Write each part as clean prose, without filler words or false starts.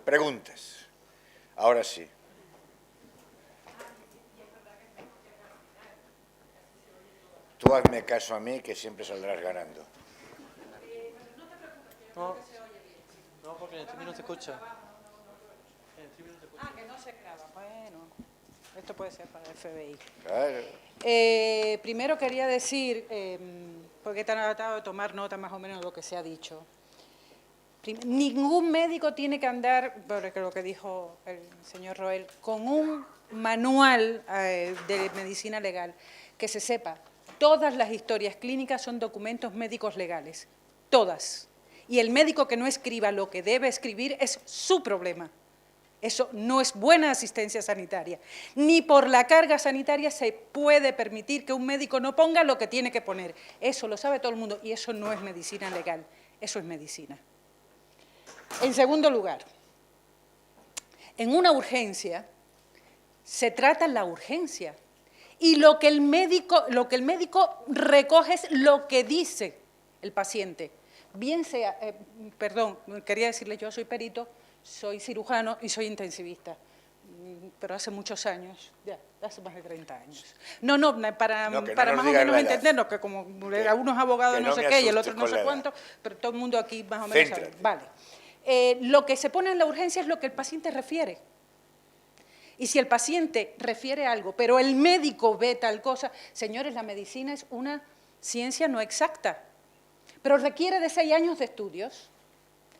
Preguntas. Ahora sí. Tú hazme caso a mí, que siempre saldrás ganando. No, porque en el streaming no se escucha. Ah, que no se graba. Bueno, esto puede ser para el FBI. Claro. Primero quería decir, porque he tratado de tomar nota más o menos de lo que se ha dicho. Ningún médico tiene que andar, porque lo que dijo el señor Roel, con un manual de medicina legal, que se sepa. Todas las historias clínicas son documentos médicos legales, todas. Y el médico que no escriba lo que debe escribir es su problema. Eso no es buena asistencia sanitaria. Ni por la carga sanitaria se puede permitir que un médico no ponga lo que tiene que poner. Eso lo sabe todo el mundo y eso no es medicina legal, eso es medicina. En segundo lugar, en una urgencia se trata la urgencia. Y lo que el médico recoge es lo que dice el paciente. Bien sea, perdón, quería decirle, yo soy perito, soy cirujano y soy intensivista, pero hace muchos años, ya, hace más de 30 años. Para más o menos entendernos, que como algunos abogados no sé qué y el otro no sé cuánto, pero todo el mundo aquí más o menos sabe. Vale. Lo que se pone en la urgencia es lo que el paciente refiere. Y si el paciente refiere algo, pero el médico ve tal cosa, señores, la medicina es una ciencia no exacta, pero requiere de 6 años de estudios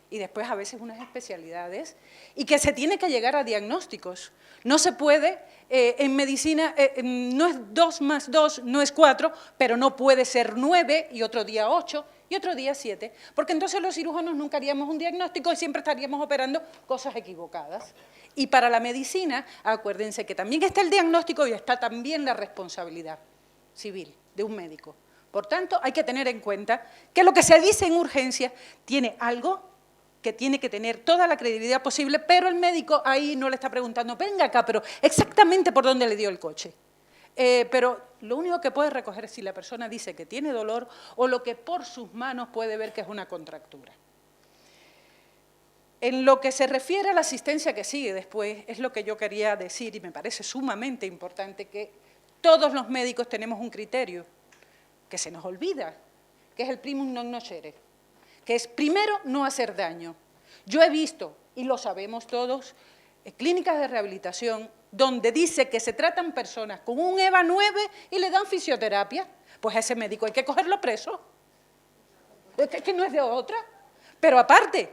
y después a veces unas especialidades y que se tiene que llegar a diagnósticos. No se puede, en medicina, no es 2 más 2, no es 4, pero no puede ser 9 y otro día 8 y otro día 7, porque entonces los cirujanos nunca haríamos un diagnóstico y siempre estaríamos operando cosas equivocadas. Y para la medicina, acuérdense que también está el diagnóstico y está también la responsabilidad civil de un médico. Por tanto, hay que tener en cuenta que lo que se dice en urgencia tiene algo que tiene que tener toda la credibilidad posible, pero el médico ahí no le está preguntando, venga acá, pero exactamente por dónde le dio el coche. Pero lo único que puede recoger es si la persona dice que tiene dolor o lo que por sus manos puede ver que es una contractura. En lo que se refiere a la asistencia que sigue después, es lo que yo quería decir y me parece sumamente importante que todos los médicos tenemos un criterio que se nos olvida, que es el primum non nocere, que es primero no hacer daño. Yo he visto, y lo sabemos todos, clínicas de rehabilitación donde dice que se tratan personas con un EVA 9 y le dan fisioterapia, pues a ese médico hay que cogerlo preso. Es que no es de otra. Pero aparte,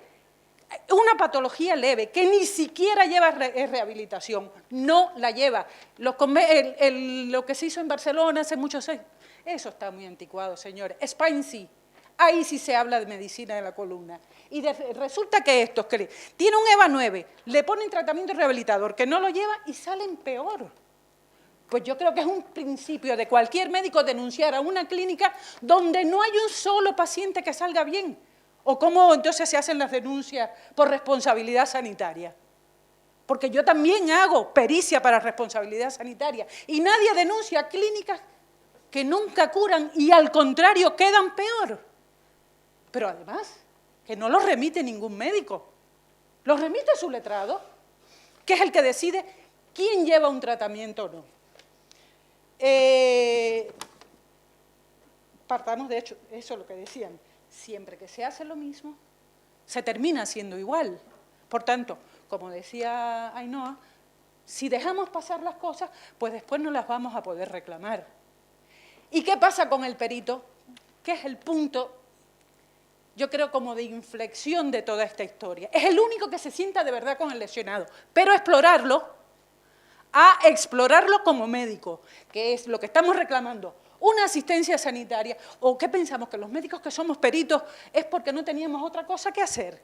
una patología leve que ni siquiera lleva rehabilitación, no la lleva. Lo que se hizo en Barcelona hace muchos años, eso está muy anticuado, señores. Spine sí, ahí sí se habla de medicina de la columna. Y resulta que estos que tienen un EVA 9, le ponen tratamiento rehabilitador, que no lo lleva y salen peor. Pues yo creo que es un principio de cualquier médico denunciar a una clínica donde no hay un solo paciente que salga bien. ¿O cómo entonces se hacen las denuncias por responsabilidad sanitaria? Porque yo también hago pericia para responsabilidad sanitaria y nadie denuncia clínicas que nunca curan y al contrario quedan peor. Pero además, que no los remite ningún médico, los remite su letrado, que es el que decide quién lleva un tratamiento o no. Partamos de hecho, eso es lo que decían. Siempre que se hace lo mismo, se termina haciendo igual. Por tanto, como decía Ainhoa, si dejamos pasar las cosas, pues después no las vamos a poder reclamar. ¿Y qué pasa con el perito? Que es el punto, yo creo, como de inflexión de toda esta historia. Es el único que se sienta de verdad con el lesionado, pero explorarlo como médico, que es lo que estamos reclamando. Una asistencia sanitaria, o ¿qué pensamos? Que los médicos que somos peritos es porque no teníamos otra cosa que hacer.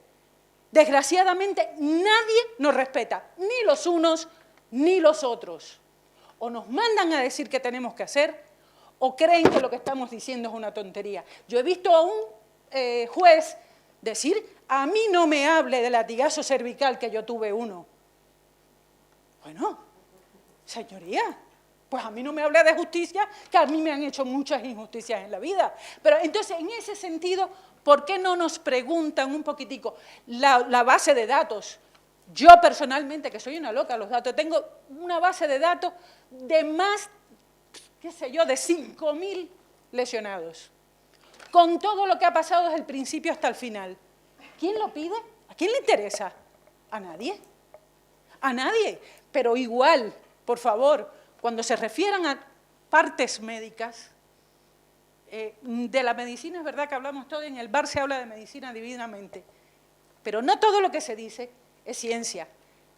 Desgraciadamente nadie nos respeta, ni los unos ni los otros. O nos mandan a decir qué tenemos que hacer, o creen que lo que estamos diciendo es una tontería. Yo he visto a un juez decir, a mí no me hable de latigazo cervical que yo tuve uno. Bueno, señoría, pues a mí no me habla de justicia, que a mí me han hecho muchas injusticias en la vida. Pero entonces, en ese sentido, ¿por qué no nos preguntan un poquitico la base de datos? Yo personalmente, que soy una loca de los datos, tengo una base de datos de más, qué sé yo, de 5.000 lesionados, con todo lo que ha pasado desde el principio hasta el final. ¿Quién lo pide? ¿A quién le interesa? ¿A nadie? A nadie. Pero igual, por favor, cuando se refieran a partes médicas, de la medicina es verdad que hablamos todo, y en el bar se habla de medicina divinamente, pero no todo lo que se dice es ciencia,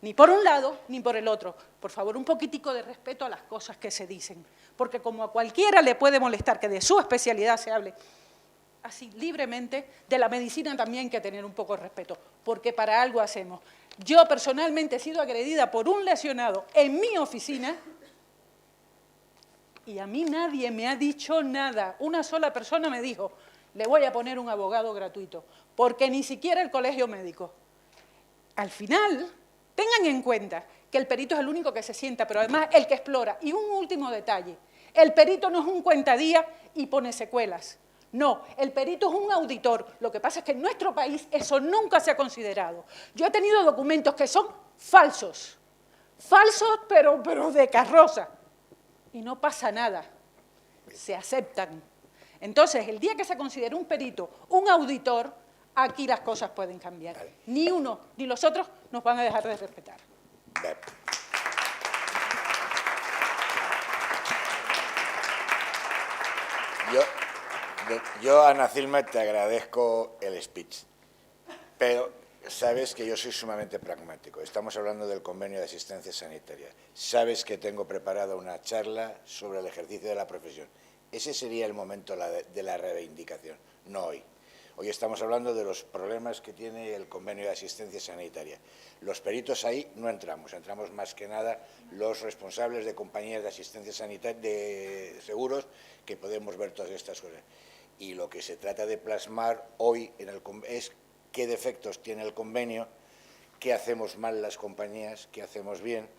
ni por un lado ni por el otro. Por favor, un poquitico de respeto a las cosas que se dicen, porque como a cualquiera le puede molestar que de su especialidad se hable así libremente, de la medicina también hay que tener un poco de respeto, porque para algo hacemos. Yo personalmente he sido agredida por un lesionado en mi oficina y a mí nadie me ha dicho nada. Una sola persona me dijo, le voy a poner un abogado gratuito, porque ni siquiera el colegio médico. Al final, tengan en cuenta que el perito es el único que se sienta, pero además el que explora. Y un último detalle, el perito no es un cuentadía y pone secuelas. No, el perito es un auditor. Lo que pasa es que en nuestro país eso nunca se ha considerado. Yo he tenido documentos que son falsos, pero de carroza, y no pasa nada, se aceptan. Entonces, el día que se considere un perito, un auditor, aquí las cosas pueden cambiar. Vale. Ni uno ni los otros nos van a dejar de respetar. Vale. Yo, Ana Cilma, te agradezco el speech, pero sabes que yo soy sumamente pragmático. Estamos hablando del convenio de asistencia sanitaria. Sabes que tengo preparada una charla sobre el ejercicio de la profesión. Ese sería el momento de la reivindicación, no hoy. Hoy estamos hablando de los problemas que tiene el convenio de asistencia sanitaria. Los peritos ahí no entramos, entramos más que nada los responsables de compañías de asistencia sanitaria, de seguros, que podemos ver todas estas cosas. Y lo que se trata de plasmar hoy es qué defectos tiene el convenio, qué hacemos mal las compañías, qué hacemos bien,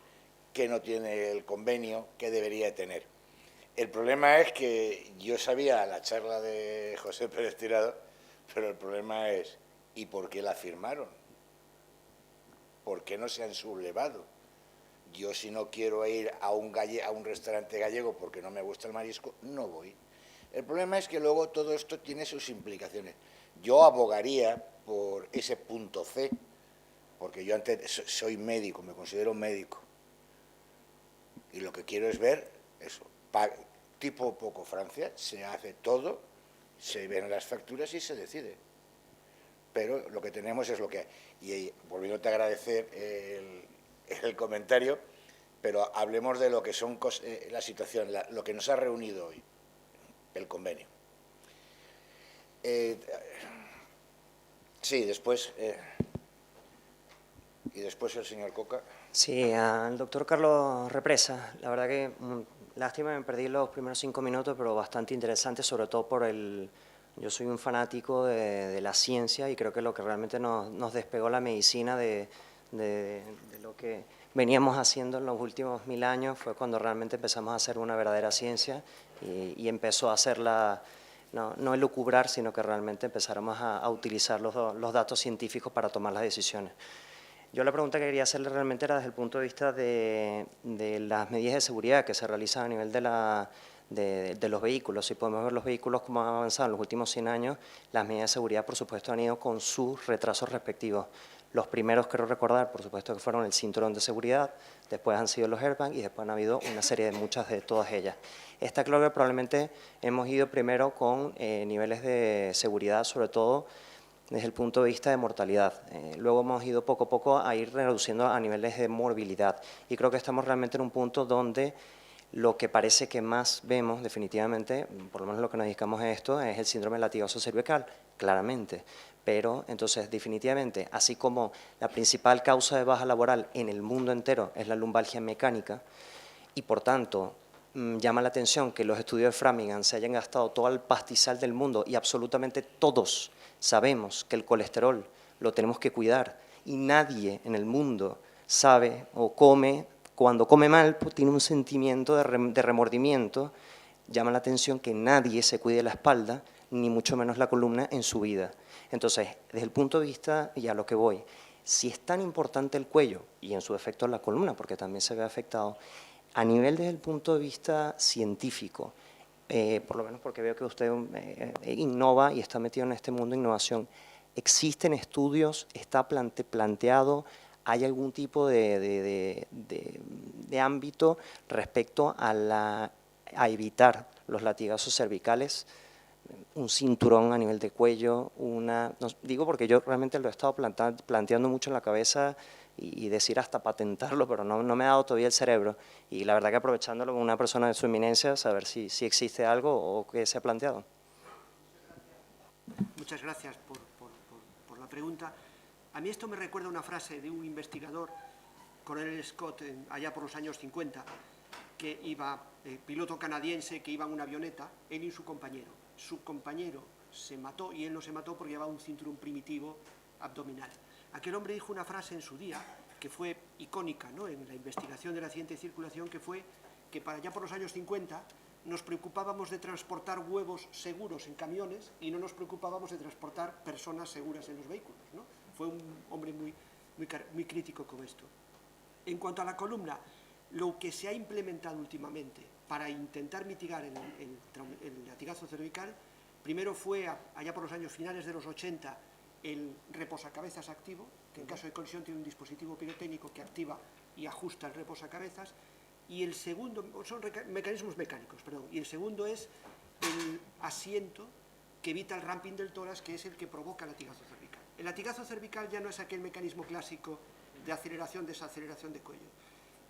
qué no tiene el convenio, qué debería tener. El problema es que yo sabía la charla de José Pérez Tirado, pero el problema es, ¿y por qué la firmaron? ¿Por qué no se han sublevado? Yo, si no quiero ir a un restaurante gallego porque no me gusta el marisco, no voy. El problema es que luego todo esto tiene sus implicaciones. Yo abogaría por ese punto C, porque yo antes soy médico, me considero médico, y lo que quiero es ver eso, tipo poco Francia, se hace todo, se ven las facturas y se decide. Pero lo que tenemos es lo que hay. Y volviéndote a agradecer el comentario, pero hablemos de lo que son la situación, lo que nos ha reunido hoy, el convenio. Sí, después... y después el señor Coca. Sí, al doctor Carlos Represa. La verdad que lástima, me perdí los primeros 5 minutos, pero bastante interesante, sobre todo por el... Yo soy un fanático de la ciencia y creo que lo que realmente nos despegó la medicina de lo que veníamos haciendo en los últimos 1000 años fue cuando realmente empezamos a hacer una verdadera ciencia y empezó a hacerla, no elucubrar, sino que realmente empezáramos a utilizar los datos científicos para tomar las decisiones. Yo la pregunta que quería hacerle realmente era desde el punto de vista de las medidas de seguridad que se realizan a nivel de los vehículos. Si podemos ver los vehículos como han avanzado en los últimos 100 años, las medidas de seguridad, por supuesto, han ido con sus retrasos respectivos. Los primeros, quiero recordar, por supuesto, que fueron el cinturón de seguridad, después han sido los airbags y después han habido una serie de muchas de todas ellas. Está claro que probablemente hemos ido primero con niveles de seguridad, sobre todo desde el punto de vista de mortalidad. Luego hemos ido poco a poco a ir reduciendo a niveles de morbilidad y creo que estamos realmente en un punto donde lo que parece que más vemos definitivamente, por lo menos lo que nos dedicamos a esto, es el síndrome latigoso cervical, claramente. Pero entonces definitivamente, así como la principal causa de baja laboral en el mundo entero es la lumbalgia mecánica y por tanto llama la atención que los estudios de Framingham se hayan gastado todo el pastizal del mundo y absolutamente todos sabemos que el colesterol lo tenemos que cuidar y nadie en el mundo sabe o come, cuando come mal pues tiene un sentimiento de remordimiento. Llama la atención que nadie se cuide la espalda, ni mucho menos la columna en su vida. Entonces, desde el punto de vista, y a lo que voy, Si es tan importante el cuello y en su efecto la columna, porque también se ve afectado, a nivel desde el punto de vista científico, por lo menos porque veo que usted innova y está metido en este mundo de innovación, ¿existen estudios? ¿Está planteado? ¿Hay algún tipo de ámbito respecto a evitar los latigazos cervicales? Un cinturón a nivel de cuello, digo porque yo realmente lo he estado planteando mucho en la cabeza y decir hasta patentarlo, pero no me ha dado todavía el cerebro. Y la verdad que aprovechándolo con una persona de su eminencia, saber si existe algo o qué se ha planteado. Muchas gracias por la pregunta. A mí esto me recuerda una frase de un investigador, Coronel Scott, allá por los años 50, que iba, piloto canadiense, que iba en una avioneta, él y su compañero. Su compañero se mató y él no se mató porque llevaba un cinturón primitivo abdominal. Aquel hombre dijo una frase en su día que fue icónica, ¿no?, en la investigación de la accidente de circulación, que fue que para allá por los años 50 nos preocupábamos de transportar huevos seguros en camiones y no nos preocupábamos de transportar personas seguras en los vehículos, ¿no? Fue un hombre muy crítico con esto. En cuanto a la columna, lo que se ha implementado últimamente para intentar mitigar el latigazo cervical, primero fue, allá por los años finales de los 80, el reposacabezas activo, que en caso de colisión tiene un dispositivo pirotécnico que activa y ajusta el reposacabezas, y el segundo, son mecanismos mecánicos, perdón, y el segundo es el asiento que evita el ramping del tórax, que es el que provoca el latigazo cervical. El latigazo cervical ya no es aquel mecanismo clásico de aceleración-desaceleración de cuello.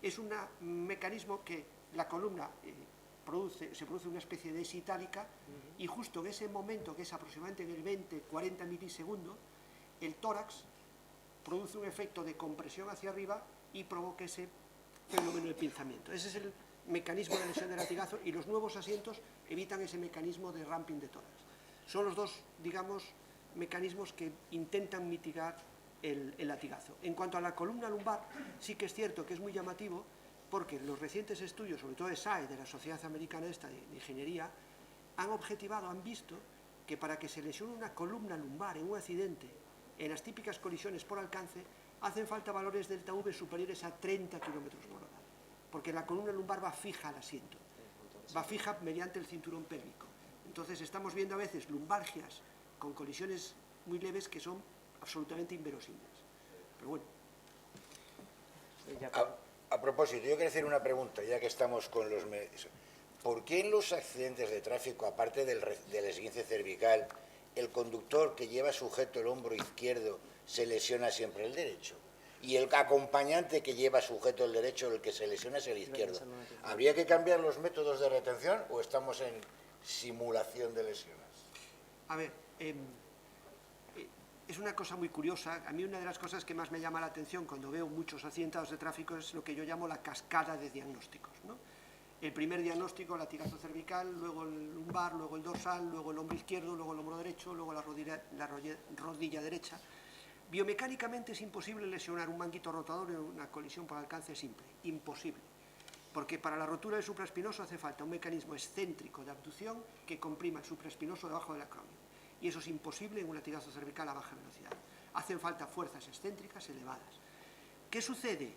Es un mecanismo que la columna se produce una especie de esitálica y justo en ese momento, que es aproximadamente en el 20-40 milisegundos, el tórax produce un efecto de compresión hacia arriba y provoca ese fenómeno de pinzamiento. Ese es el mecanismo de lesión de latigazo y los nuevos asientos evitan ese mecanismo de ramping de tórax. Son los dos, digamos, mecanismos que intentan mitigar el latigazo. En cuanto a la columna lumbar, sí que es cierto que es muy llamativo porque los recientes estudios, sobre todo de SAE, de la Sociedad Americana de Ingeniería, han visto que para que se lesione una columna lumbar en un accidente, en las típicas colisiones por alcance, hacen falta valores delta V superiores a 30 km/h, porque la columna lumbar va fija al asiento, va fija mediante el cinturón pélvico. Entonces estamos viendo a veces lumbalgias con colisiones muy leves que son absolutamente inverosímiles. Pero bueno. A propósito, yo quería hacer una pregunta, ya que estamos con los medios. ¿Por qué en los accidentes de tráfico, aparte del esguince cervical, el conductor que lleva sujeto el hombro izquierdo se lesiona siempre el derecho? Y el acompañante que lleva sujeto el derecho, el que se lesiona es el izquierdo. ¿Habría que cambiar los métodos de retención o estamos en simulación de lesiones? A ver, es una cosa muy curiosa. A mí una de las cosas que más me llama la atención cuando veo muchos accidentados de tráfico es lo que yo llamo la cascada de diagnósticos, ¿no? El primer diagnóstico, latigazo cervical, luego el lumbar, luego el dorsal, luego el hombro izquierdo, luego el hombro derecho, luego la rodilla derecha. Biomecánicamente es imposible lesionar un manguito rotador en una colisión por alcance simple, imposible, porque para la rotura del supraespinoso hace falta un mecanismo excéntrico de abducción que comprima el supraespinoso debajo del acromion, y eso es imposible en un latigazo cervical a baja velocidad. Hacen falta fuerzas excéntricas elevadas. ¿Qué sucede?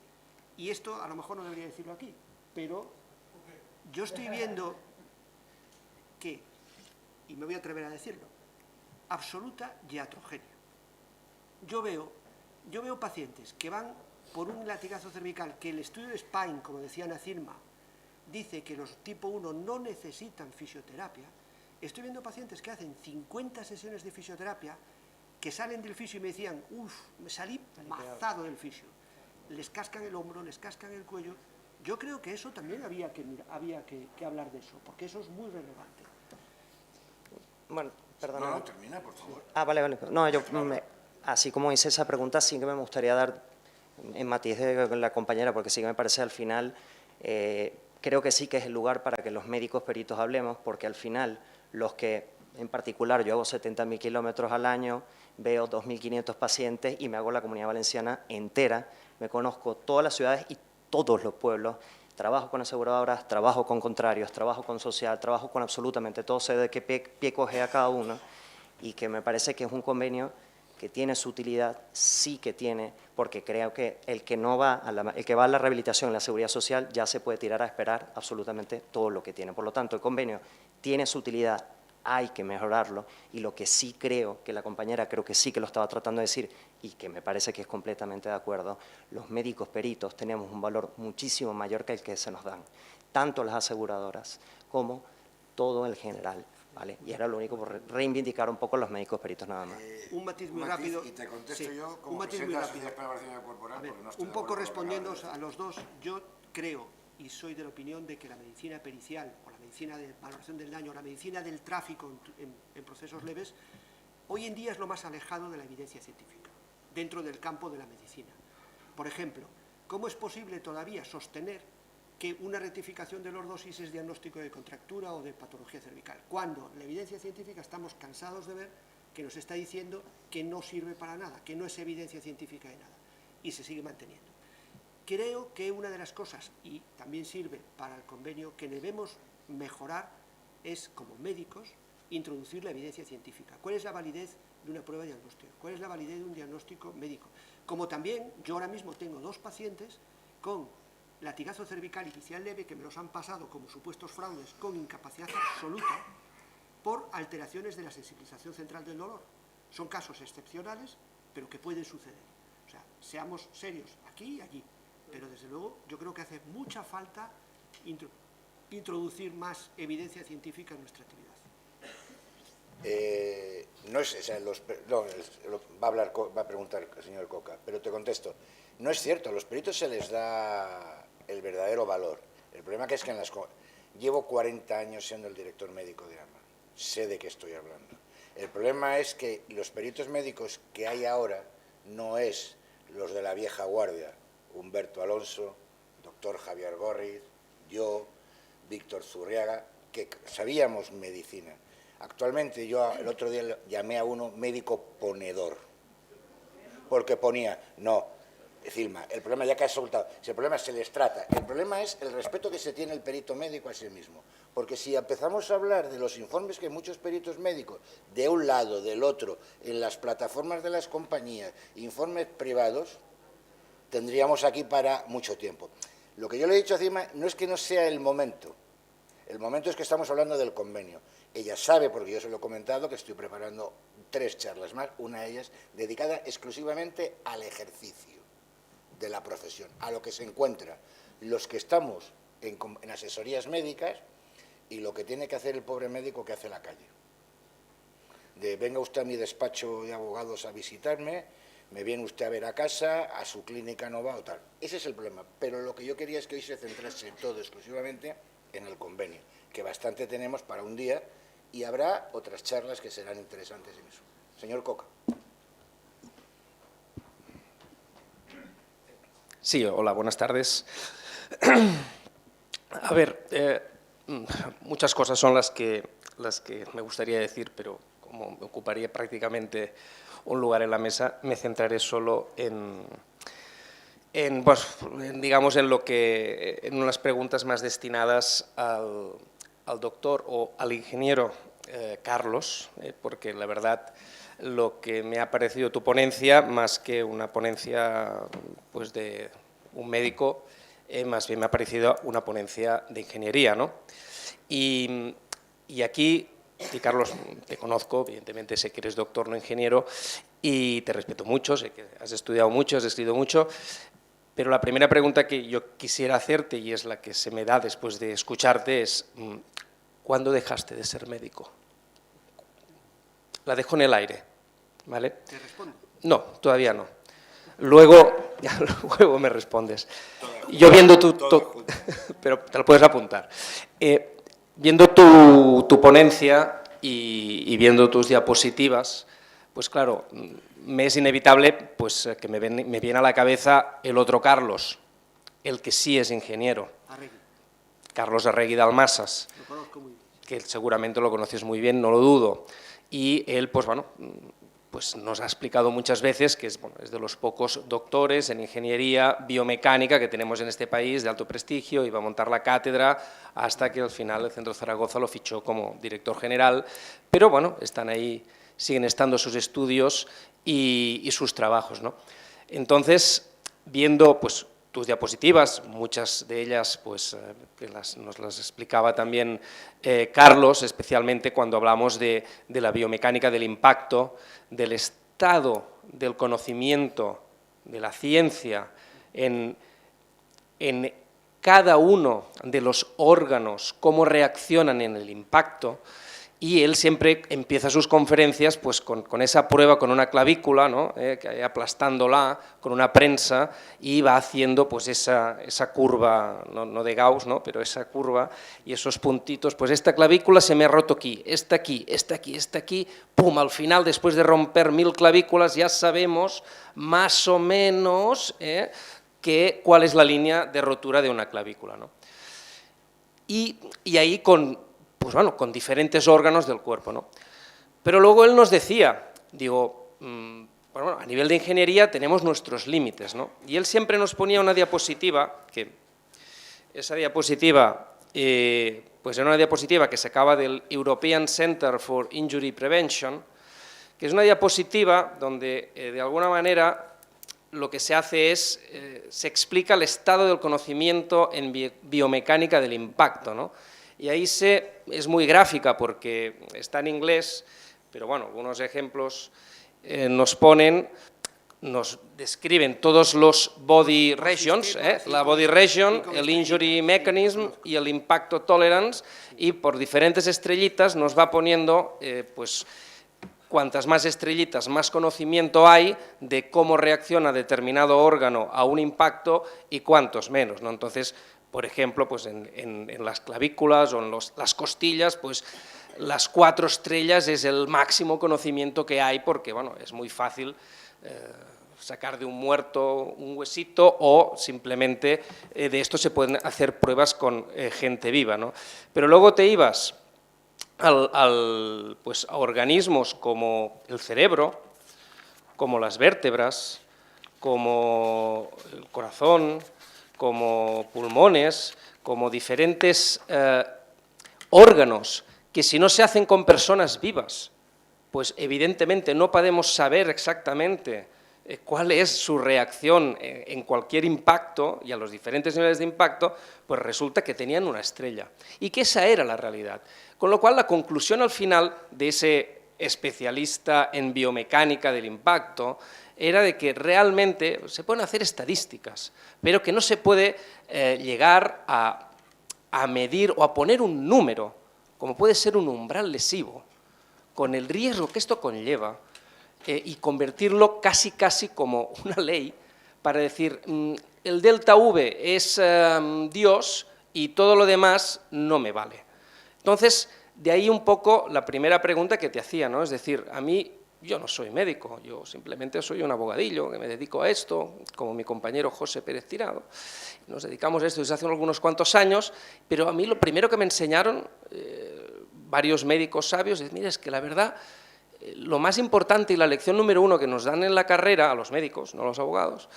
Y esto a lo mejor no debería decirlo aquí, pero yo estoy viendo que, y me voy a atrever a decirlo, absoluta iatrogenia. Yo veo pacientes que van por un latigazo cervical que el estudio de Spine, como decía Nacirma, dice que los tipo 1 no necesitan fisioterapia. Estoy viendo pacientes que hacen 50 sesiones de fisioterapia, que salen del fisio y me decían, me salí mazado del fisio. Les cascan el hombro, les cascan el cuello. Yo creo que eso también había que hablar de eso, porque eso es muy relevante. Bueno, perdona. No, termina, por favor. Vale. No, así como hice esa pregunta, sí que me gustaría dar en matiz de la compañera, porque sí que me parece al final, creo que sí que es el lugar para que los médicos peritos hablemos, porque al final los que, en particular, yo hago 70.000 kilómetros al año, veo 2.500 pacientes y me hago la Comunidad Valenciana entera, me conozco todas las ciudades y todos los pueblos, trabajo con aseguradoras, trabajo con contrarios, trabajo con social, trabajo con absolutamente todo, sé de qué pie coge a cada uno, y que me parece que es un convenio que tiene su utilidad, sí que tiene, porque creo que el que va a la rehabilitación en la seguridad social ya se puede tirar a esperar absolutamente todo lo que tiene. Por lo tanto, el convenio tiene su utilidad, hay que mejorarlo, y lo que sí creo, que la compañera creo que sí que lo estaba tratando de decir y que me parece que es completamente de acuerdo, los médicos peritos tenemos un valor muchísimo mayor que el que se nos dan, tanto las aseguradoras como todo el general, ¿vale? Y era lo único por reivindicar un poco los médicos peritos nada más. Un matiz muy rápido. Y te contesto Sí, yo como un matiz muy presidente de la rápido. Sociedad Española de Valoración Corporal, A ver, porque no estoy un de poco acuerdo con lo que respondiendo acabas de a los dos, yo creo y soy de la opinión de que la medicina pericial o la medicina de valoración del daño o la medicina del tráfico en procesos leves hoy en día es lo más alejado de la evidencia científica dentro del campo de la medicina. Por ejemplo, ¿cómo es posible todavía sostener que una rectificación de lordosis es diagnóstico de contractura o de patología cervical, cuando la evidencia científica estamos cansados de ver que nos está diciendo que no sirve para nada, que no es evidencia científica de nada, y se sigue manteniendo? Creo que una de las cosas, y también sirve para el convenio, que debemos mejorar es, como médicos, introducir la evidencia científica. ¿Cuál es la validez de una prueba diagnóstica? ¿Cuál es la validez de un diagnóstico médico? Como también yo ahora mismo tengo 2 pacientes con latigazo cervical inicial leve que me los han pasado como supuestos fraudes con incapacidad absoluta por alteraciones de la sensibilización central del dolor. Son casos excepcionales, pero que pueden suceder. O sea, seamos serios aquí y allí. Pero desde luego yo creo que hace mucha falta introducir más evidencia científica en nuestra actividad. No es, o sea, va a preguntar el señor Coca, pero te contesto. No es cierto, a los peritos se les da el verdadero valor. El problema que es que llevo 40 años siendo el director médico de AMA, sé de qué estoy hablando. El problema es que los peritos médicos que hay ahora no es los de la vieja guardia, Humberto Alonso, doctor Javier Gorriz, yo, Víctor Zurriaga, que sabíamos medicina. Actualmente yo el otro día llamé a uno médico ponedor, porque ponía, no, Filma, el problema ya que has soltado, si el problema se les trata, el problema es el respeto que se tiene el perito médico a sí mismo, porque si empezamos a hablar de los informes que muchos peritos médicos, de un lado, del otro, en las plataformas de las compañías, informes privados, tendríamos aquí para mucho tiempo. Lo que yo le he dicho a Filma no es que no sea el momento es que estamos hablando del convenio. Ella sabe, porque yo se lo he comentado, que estoy preparando 3 charlas más, una de ellas dedicada exclusivamente al ejercicio de la profesión, a lo que se encuentra los que estamos en asesorías médicas y lo que tiene que hacer el pobre médico que hace la calle. De venga usted a mi despacho de abogados a visitarme, me viene usted a ver a casa, a su clínica no va o tal. Ese es el problema, pero lo que yo quería es que hoy se centrase todo exclusivamente en el convenio, que bastante tenemos para un día y habrá otras charlas que serán interesantes en eso. Señor Coca. Sí, hola, buenas tardes. A ver, muchas cosas son las que me gustaría decir, pero como me ocuparía prácticamente un lugar en la mesa, me centraré solo digamos, en unas preguntas más destinadas al doctor o al ingeniero Carlos, porque la verdad lo que me ha parecido tu ponencia, más que una ponencia pues, de un médico, más bien me ha parecido una ponencia de ingeniería, ¿no? Y aquí, y Carlos, te conozco, evidentemente sé que eres doctor, no ingeniero, y te respeto mucho, sé que has estudiado mucho, has escrito mucho, pero la primera pregunta que yo quisiera hacerte, y es la que se me da después de escucharte, es ¿cuándo dejaste de ser médico? La dejo en el aire, ¿vale? ¿Te respondo? No, todavía no. Luego me respondes. Yo viendo pero te lo puedes apuntar. Viendo tu ponencia y viendo tus diapositivas, pues claro, me es inevitable pues, que me viene a la cabeza el otro Carlos, el que sí es ingeniero. Arregui. Carlos Arregui Dalmasas, Lo conozco muy bien. que seguramente lo conoces muy bien, no lo dudo. Y él, pues bueno, pues nos ha explicado muchas veces que es de los pocos doctores en ingeniería biomecánica que tenemos en este país, de alto prestigio, iba a montar la cátedra hasta que al final el Centro Zaragoza lo fichó como director general, pero bueno, están ahí, siguen estando sus estudios y sus trabajos, ¿no? Entonces, viendo pues, tus diapositivas, muchas de ellas pues, que nos las explicaba también Carlos, especialmente cuando hablamos de la biomecánica del impacto, del estado del conocimiento de la ciencia en cada uno de los órganos, cómo reaccionan en el impacto, y él siempre empieza sus conferencias pues, con esa prueba, con una clavícula, ¿no? Aplastándola con una prensa, y va haciendo pues, esa curva, no de Gauss, ¿no? Pero esa curva y esos puntitos, pues esta clavícula se me ha roto aquí, esta aquí, esta aquí, esta aquí, pum, al final, después de romper 1000 clavículas, ya sabemos más o menos cuál es la línea de rotura de una clavícula, ¿no? Y ahí pues bueno, con diferentes órganos del cuerpo, ¿no? Pero luego él nos decía, digo, bueno, a nivel de ingeniería tenemos nuestros límites, ¿no? Y él siempre nos ponía una diapositiva, que esa diapositiva, pues era una diapositiva que sacaba del European Center for Injury Prevention, que es una diapositiva donde de alguna manera lo que se hace es, se explica el estado del conocimiento en biomecánica del impacto, ¿no? Y ahí es muy gráfica porque está en inglés, pero bueno, algunos ejemplos nos describen todos los body regions, la body region, el injury mechanism y el impacto tolerance, y por diferentes estrellitas nos va poniendo, pues, cuantas más estrellitas, más conocimiento hay de cómo reacciona determinado órgano a un impacto y cuántos menos, ¿no? Entonces, por ejemplo, pues en las clavículas o en las costillas, pues las 4 estrellas es el máximo conocimiento que hay, porque bueno, es muy fácil sacar de un muerto un huesito, o simplemente de esto se pueden hacer pruebas con gente viva, ¿no? Pero luego te ibas pues, a organismos como el cerebro, como las vértebras, como el corazón, como pulmones, como diferentes órganos que si no se hacen con personas vivas, pues evidentemente no podemos saber exactamente cuál es su reacción en cualquier impacto y a los diferentes niveles de impacto, pues resulta que tenían una estrella y que esa era la realidad. Con lo cual la conclusión al final de ese especialista en biomecánica del impacto era de que realmente se pueden hacer estadísticas, pero que no se puede llegar a medir o a poner un número, como puede ser un umbral lesivo, con el riesgo que esto conlleva, y convertirlo casi como una ley para decir, el delta V es Dios y todo lo demás no me vale. Entonces, de ahí un poco la primera pregunta que te hacía, ¿no? Es decir, a mí, yo no soy médico, yo simplemente soy un abogadillo que me dedico a esto, como mi compañero José Pérez Tirado. Nos dedicamos a esto desde hace algunos cuantos años, pero a mí lo primero que me enseñaron varios médicos sabios es, mira, es que la verdad, lo más importante y la lección número 1 que nos dan en la carrera, a los médicos, no a los abogados,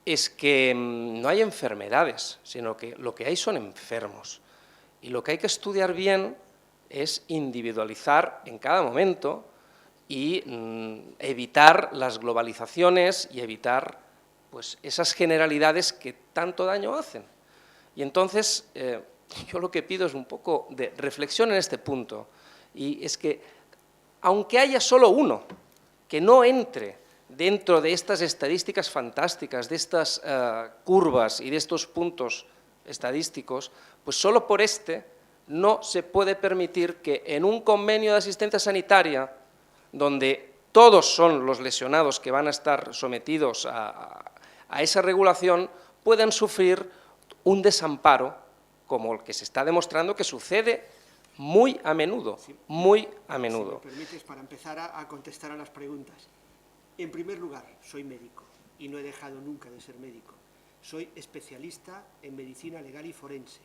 es que no hay enfermedades, sino que lo que hay son enfermos. Y lo que hay que estudiar bien es individualizar en cada momento y evitar las globalizaciones y evitar pues, esas generalidades que tanto daño hacen. Y entonces, yo lo que pido es un poco de reflexión en este punto, y es que, aunque haya solo uno que no entre dentro de estas estadísticas fantásticas, de estas curvas y de estos puntos estadísticos, pues solo por no se puede permitir que en un convenio de asistencia sanitaria, donde todos son los lesionados que van a estar sometidos a esa regulación, puedan sufrir un desamparo como el que se está demostrando que sucede muy a menudo, muy a menudo. Si me permites, para empezar a contestar a las preguntas. En primer lugar, soy médico y no he dejado nunca de ser médico. Soy especialista en medicina legal y forense.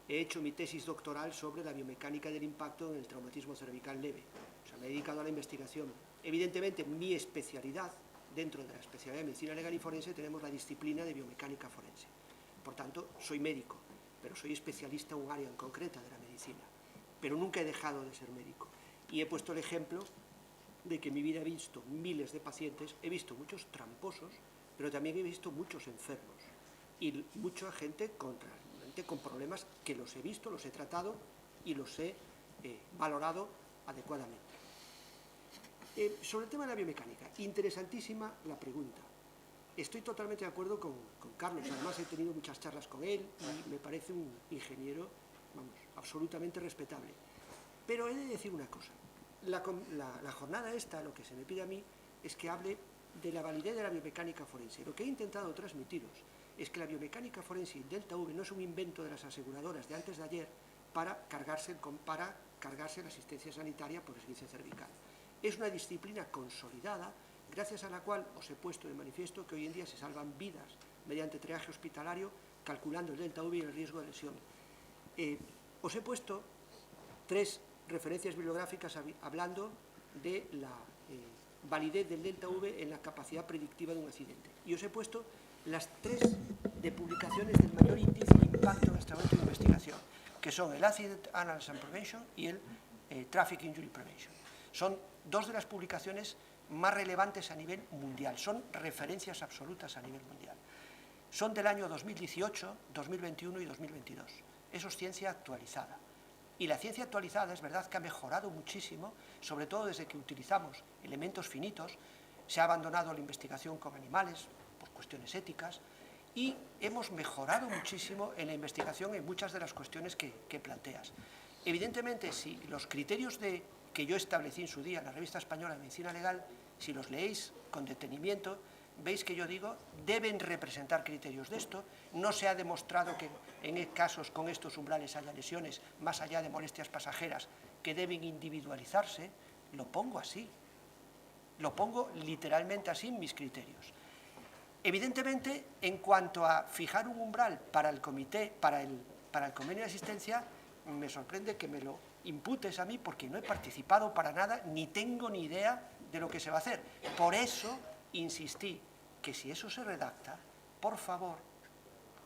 He hecho mi tesis doctoral sobre la biomecánica del impacto en el traumatismo cervical leve. O sea, me he dedicado a la investigación. Evidentemente, mi especialidad, dentro de la especialidad de medicina legal y forense, tenemos la disciplina de biomecánica forense. Por tanto, soy médico, pero soy especialista en un área en concreta de la medicina. Pero nunca he dejado de ser médico. Y he puesto el ejemplo de que en mi vida he visto miles de pacientes, he visto muchos tramposos, pero también he visto muchos enfermos y mucha gente con problemas que los he visto, los he tratado y los he valorado adecuadamente. Sobre el tema de la biomecánica, interesantísima la pregunta. Estoy totalmente de acuerdo con Carlos, además he tenido muchas charlas con él y me parece un ingeniero, vamos, absolutamente respetable. Pero he de decir una cosa, la jornada esta, lo que se me pide a mí, es que hable de la validez de la biomecánica forense. Lo que he intentado transmitiros es que la biomecánica forense Delta V no es un invento de las aseguradoras de antes de ayer para cargarse la asistencia sanitaria por esguince cervical. Es una disciplina consolidada, gracias a la cual os he puesto de manifiesto que hoy en día se salvan vidas mediante triaje hospitalario, calculando el delta V y el riesgo de lesión. Os he puesto 3 referencias bibliográficas hablando de la validez del delta V en la capacidad predictiva de un accidente. Y os he puesto las 3 de publicaciones del mayor índice de impacto en nuestra de investigación, que son el Accident Analysis and Prevention y el Traffic Injury Prevention. Son 2 de las publicaciones más relevantes a nivel mundial, son referencias absolutas a nivel mundial. Son del año 2018, 2021 y 2022. Eso es ciencia actualizada. Y la ciencia actualizada es verdad que ha mejorado muchísimo, sobre todo desde que utilizamos elementos finitos, se ha abandonado la investigación con animales por cuestiones éticas y hemos mejorado muchísimo en la investigación en muchas de las cuestiones que planteas. Evidentemente, si los criterios que yo establecí en su día en la Revista Española de Medicina Legal, si los leéis con detenimiento, veis que yo digo, deben representar criterios de esto. No se ha demostrado que en casos con estos umbrales haya lesiones, más allá de molestias pasajeras, que deben individualizarse. Lo pongo así. Lo pongo literalmente así en mis criterios. Evidentemente, en cuanto a fijar un umbral para el comité, para el convenio de asistencia, me sorprende que me lo imputes a mí porque no he participado para nada, ni tengo ni idea de lo que se va a hacer. Por eso insistí que si eso se redacta, por favor,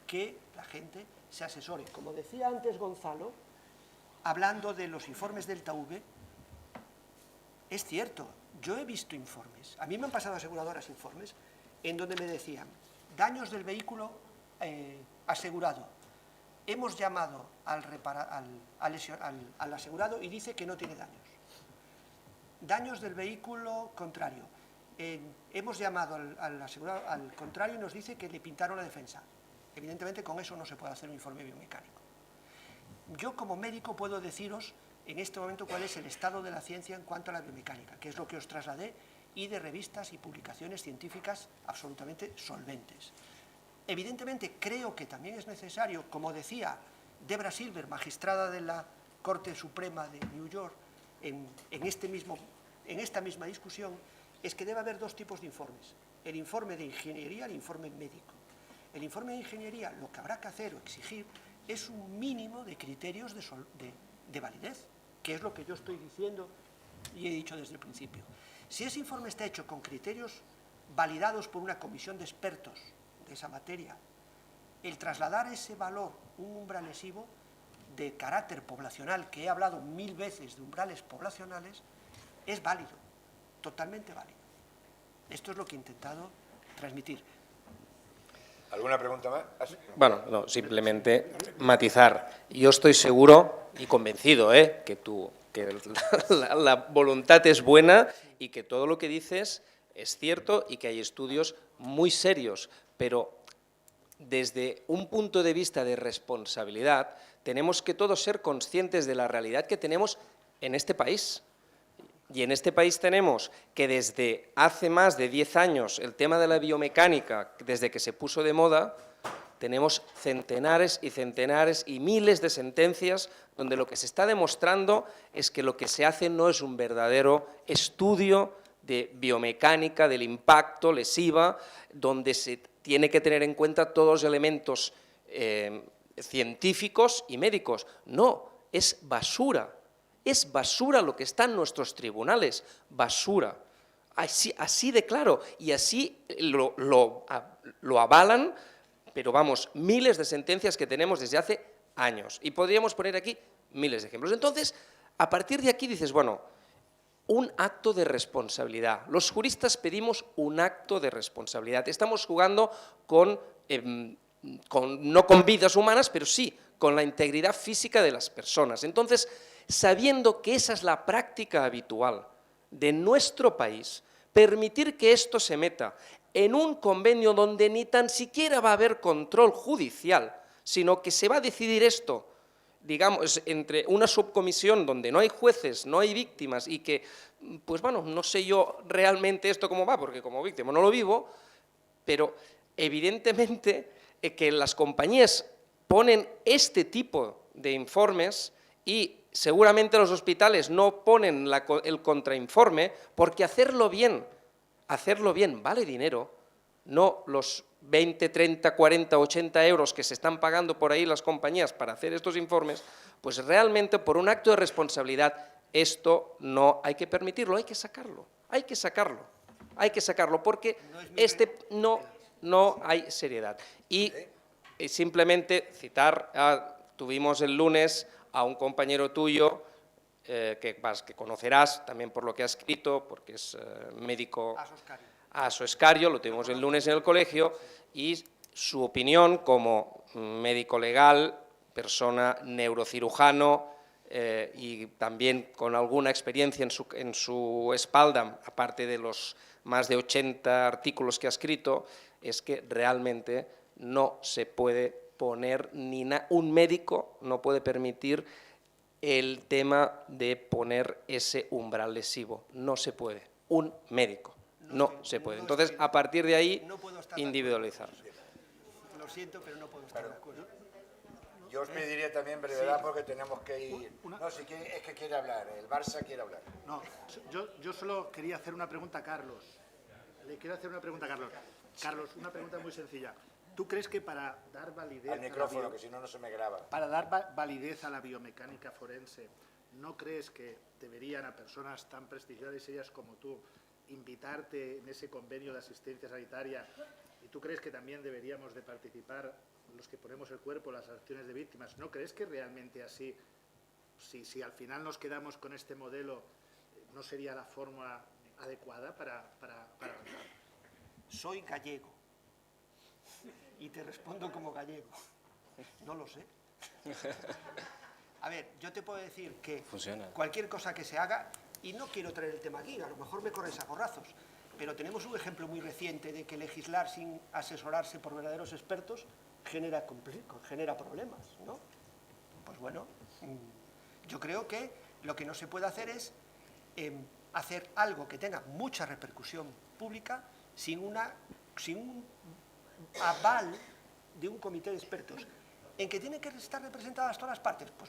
que la gente se asesore. Como decía antes Gonzalo, hablando de los informes Delta V, es cierto, yo he visto informes, a mí me han pasado aseguradoras informes, en donde me decían, daños del vehículo asegurado, hemos llamado al asegurado y dice que no tiene daños. Daños del vehículo contrario, hemos llamado al contrario y nos dice que le pintaron la defensa. Evidentemente con eso no se puede hacer un informe biomecánico. Yo como médico puedo deciros en este momento cuál es el estado de la ciencia en cuanto a la biomecánica, que es lo que os trasladé, y de revistas y publicaciones científicas absolutamente solventes. Evidentemente creo que también es necesario, como decía Debra Silver, magistrada de la Corte Suprema de New York, en esta misma discusión, es que debe haber 2 tipos de informes, el informe de ingeniería y el informe médico. El informe de ingeniería lo que habrá que hacer o exigir es un mínimo de criterios de validez, que es lo que yo estoy diciendo y he dicho desde el principio. Si ese informe está hecho con criterios validados por una comisión de expertos de esa materia, el trasladar ese valor, un umbral lesivo de carácter poblacional, que he hablado 1000 veces de umbrales poblacionales, es válido, totalmente válido. Esto es lo que he intentado transmitir. ¿Alguna pregunta más? Bueno, no, simplemente matizar. Yo estoy seguro y convencido que la voluntad es buena y que todo lo que dices es cierto y que hay estudios muy serios, pero desde un punto de vista de responsabilidad tenemos que todos ser conscientes de la realidad que tenemos en este país. Y en este país tenemos que desde hace más de 10 años el tema de la biomecánica, desde que se puso de moda, tenemos centenares y centenares y miles de sentencias donde lo que se está demostrando es que lo que se hace no es un verdadero estudio de biomecánica, del impacto lesiva, donde se tiene que tener en cuenta todos los elementos científicos y médicos. No, es basura. Es basura lo que está en nuestros tribunales, basura. Así de claro, y así lo avalan, pero vamos, miles de sentencias que tenemos desde hace años. Y podríamos poner aquí miles de ejemplos. Entonces, a partir de aquí dices, bueno, un acto de responsabilidad. Los juristas pedimos un acto de responsabilidad. Estamos jugando no con vidas humanas, pero sí con la integridad física de las personas. Entonces, sabiendo que esa es la práctica habitual de nuestro país, permitir que esto se meta en un convenio donde ni tan siquiera va a haber control judicial, sino que se va a decidir esto, digamos, entre una subcomisión donde no hay jueces, no hay víctimas y que, pues bueno, no sé yo realmente esto cómo va, porque como víctima no lo vivo, pero evidentemente que las compañías ponen este tipo de informes y seguramente los hospitales no ponen el contrainforme, porque hacerlo bien vale dinero, no los 20, 30, 40, 80 euros que se están pagando por ahí las compañías para hacer estos informes, pues realmente por un acto de responsabilidad esto no hay que permitirlo, hay que sacarlo, porque no hay seriedad. Y simplemente citar, tuvimos el lunes a un compañero tuyo que conocerás también por lo que ha escrito, porque es médico, Aso Escario, lo tuvimos el lunes en el colegio, y su opinión como médico legal, persona neurocirujano y también con alguna experiencia en su espalda, aparte de los más de 80 artículos que ha escrito, es que realmente no se puede poner, un médico no puede permitir el tema de poner ese umbral lesivo, no se puede, un médico. No se puede. Entonces, a partir de ahí, individualizar. Lo siento, pero no puedo estar de acuerdo. Yo os pediría también brevedad porque tenemos que ir... No, si quiere, es que quiere hablar, el Barça quiere hablar. No, yo solo quería hacer una pregunta a Carlos. Le quiero hacer una pregunta a Carlos. Carlos, una pregunta muy sencilla. ¿Tú crees que para dar validez... Al micrófono, que si no, no se me graba. Para dar validez a la biomecánica forense, ¿no crees que deberían a personas tan prestigiosas y serias como tú invitarte en ese convenio de asistencia sanitaria? ¿Y tú crees que también deberíamos de participar los que ponemos el cuerpo en las acciones de víctimas? ¿No crees que realmente así, si al final nos quedamos con este modelo, no sería la fórmula adecuada para avanzar? Soy gallego y te respondo como gallego. No lo sé. A ver, yo te puedo decir que cualquier cosa que se haga, y no quiero traer el tema aquí, a lo mejor me corres a gorrazos, pero tenemos un ejemplo muy reciente de que legislar sin asesorarse por verdaderos expertos genera problemas, ¿no? Pues bueno, yo creo que lo que no se puede hacer es hacer algo que tenga mucha repercusión pública sin un aval de un comité de expertos. ¿En que tienen que estar representadas todas las partes? Pues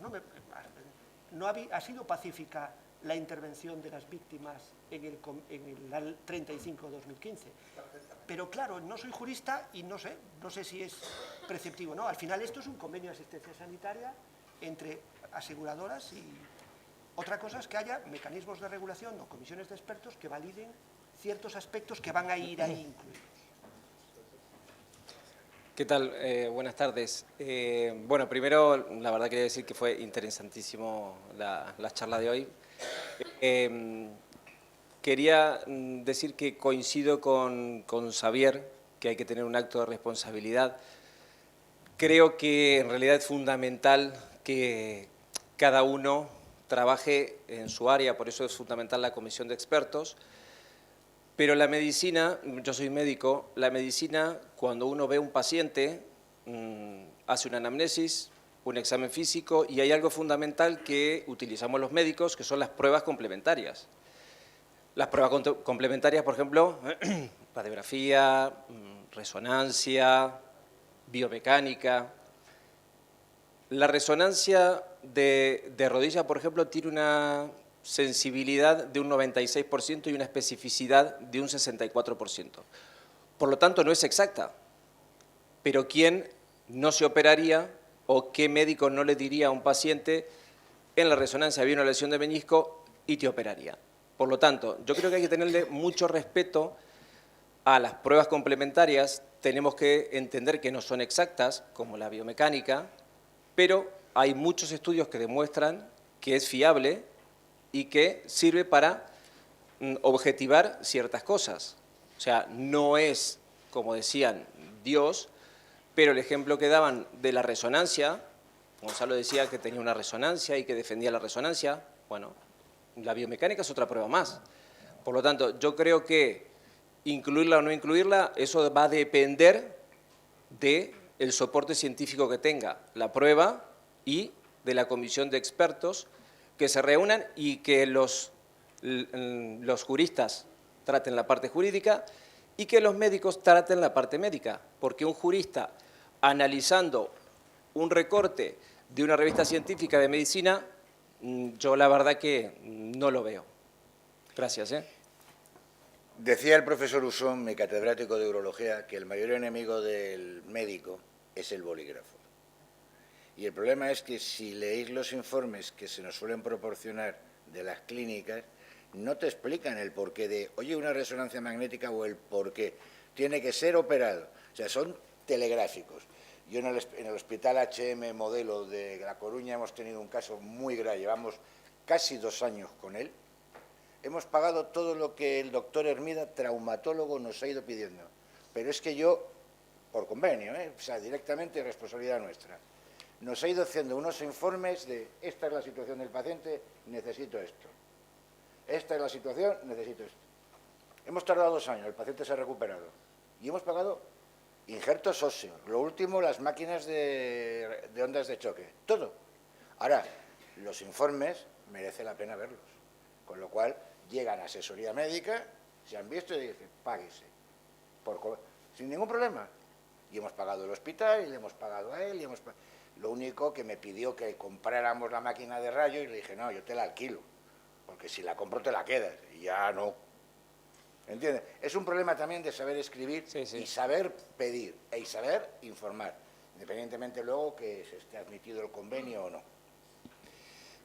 no ha sido pacífica la intervención de las víctimas en el 35-2015. Pero claro, no soy jurista y no sé si es preceptivo o no. Al final esto es un convenio de asistencia sanitaria entre aseguradoras y otra cosa es que haya mecanismos de regulación o comisiones de expertos que validen ciertos aspectos que van a ir ahí incluidos. ¿Qué tal? Buenas tardes. Bueno, primero, la verdad quería decir que fue interesantísimo la charla de hoy. Quería decir que coincido con Xavier, que hay que tener un acto de responsabilidad. Creo que en realidad es fundamental que cada uno trabaje en su área, por eso es fundamental la comisión de expertos. Pero la medicina, yo soy médico, la medicina, cuando uno ve un paciente, hace una anamnesis, un examen físico, y hay algo fundamental que utilizamos los médicos, que son las pruebas complementarias. Las pruebas complementarias, por ejemplo, radiografía, resonancia, biomecánica. La resonancia de rodilla, por ejemplo, tiene una sensibilidad de un 96% y una especificidad de un 64%. Por lo tanto, no es exacta. Pero ¿quién no se operaría o qué médico no le diría a un paciente en la resonancia había una lesión de menisco y te operaría? Por lo tanto, yo creo que hay que tenerle mucho respeto a las pruebas complementarias. Tenemos que entender que no son exactas, como la biomecánica, pero hay muchos estudios que demuestran que es fiable y que sirve para objetivar ciertas cosas. O sea, no es, como decían, Dios, pero el ejemplo que daban de la resonancia, Gonzalo decía que tenía una resonancia y que defendía la resonancia, bueno, la biomecánica es otra prueba más. Por lo tanto, yo creo que incluirla o no incluirla, eso va a depender del soporte científico que tenga la prueba y de la comisión de expertos que se reúnan y que los juristas traten la parte jurídica y que los médicos traten la parte médica, porque un jurista analizando un recorte de una revista científica de medicina, yo la verdad que no lo veo. Gracias. Decía el profesor Usón, mi catedrático de urología, que el mayor enemigo del médico es el bolígrafo. Y el problema es que si leéis los informes que se nos suelen proporcionar de las clínicas, no te explican el porqué de, oye, una resonancia magnética o el porqué. Tiene que ser operado. O sea, son telegráficos. Yo en el Hospital HM Modelo de La Coruña hemos tenido un caso muy grave, llevamos casi 2 años con él. Hemos pagado todo lo que el doctor Hermida, traumatólogo, nos ha ido pidiendo. Pero es que yo, por convenio, o sea, directamente responsabilidad nuestra, nos ha ido haciendo unos informes de esta es la situación del paciente, necesito esto. Esta es la situación, necesito esto. Hemos tardado 2 años, el paciente se ha recuperado. Y hemos pagado injertos óseos, lo último, las máquinas de ondas de choque, todo. Ahora, los informes merece la pena verlos. Con lo cual, llegan a asesoría médica, se han visto y dicen, páguese. Sin ningún problema. Y hemos pagado el hospital, y le hemos pagado a él, Lo único que me pidió que compráramos la máquina de rayo y le dije, no, yo te la alquilo, porque si la compro te la quedas, y ya no. ¿Entiendes? Es un problema también de saber escribir y saber pedir y saber informar, independientemente luego que se esté admitido el convenio o no.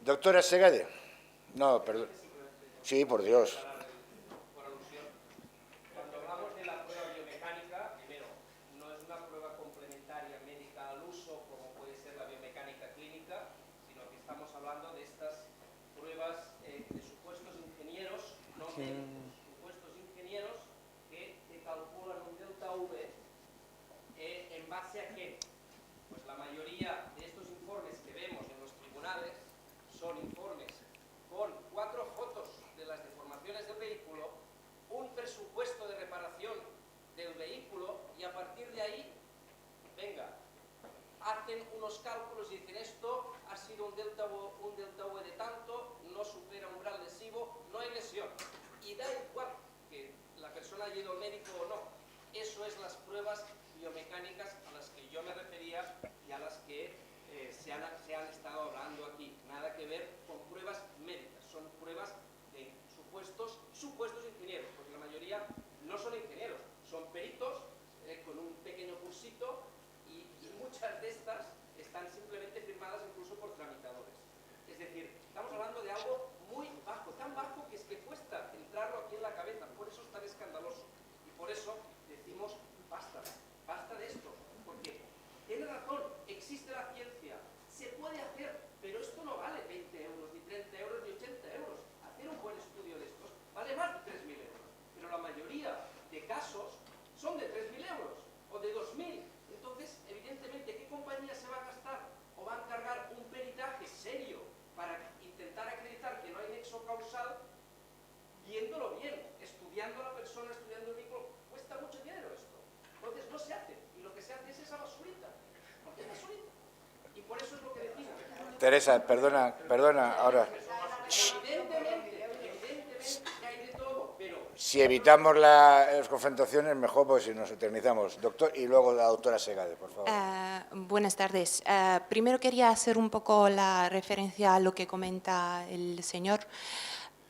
Doctora Segade. No, perdón. Sí, por Dios. Por alusión. Cuando hablamos de la prueba biomecánica, primero, no es una prueba complementaria médica al uso, como puede ser la biomecánica clínica, sino que estamos hablando de estas pruebas de supuestos ingenieros, no médicos, supuestos ingenieros que te calculan un delta V en base a qué. Pues la mayoría de estos informes que vemos en los tribunales son informes con 4 fotos de las deformaciones del vehículo, un presupuesto de reparación del vehículo y a partir de ahí, venga, hacen unos cálculos y dicen esto ha sido un delta V de tanto, no supera umbral lesivo, no hay lesión. Y da igual que la persona haya ido al médico o no. Eso es las pruebas biomecánicas a las que yo me refería y a las que se han estado hablando aquí. Nada que ver con pruebas médicas, son pruebas de supuestos ingenieros, porque la mayoría no son ingenieros, son peritos con un pequeño cursito y muchas de estas están simplemente firmadas incluso por tramitadores. Es decir, estamos hablando de algo muy bajo, tan bajo que es que cuesta entrarlo aquí en la cabeza, por eso es tan escandaloso. Y por eso decimos, basta de esto, porque tiene razón, existe la ciencia, se puede hacer, pero esto no vale 20 euros, ni 30 euros, ni 80 euros. Hacer un buen estudio de estos vale más de 3.000 euros, pero la mayoría de casos son de 3.000 euros o de 2.000. Entonces, evidentemente, ¿qué compañía se va a gastar o va a encargar un peritaje serio para intentar acreditar que no hay nexo causal viéndolo bien, estudiando a la persona, estudiando el vehículo? Cuesta mucho dinero esto. Entonces no se hace, y lo que se hace es esa basurita, porque es basurita. Y por eso es lo que decimos. Teresa, perdona, ahora. Evidentemente que hay de todo, pero... Si evitamos las confrontaciones, mejor, pues si nos eternizamos. Doctor, y luego la doctora Segade, por favor. Buenas tardes. Primero quería hacer un poco la referencia a lo que comenta el señor.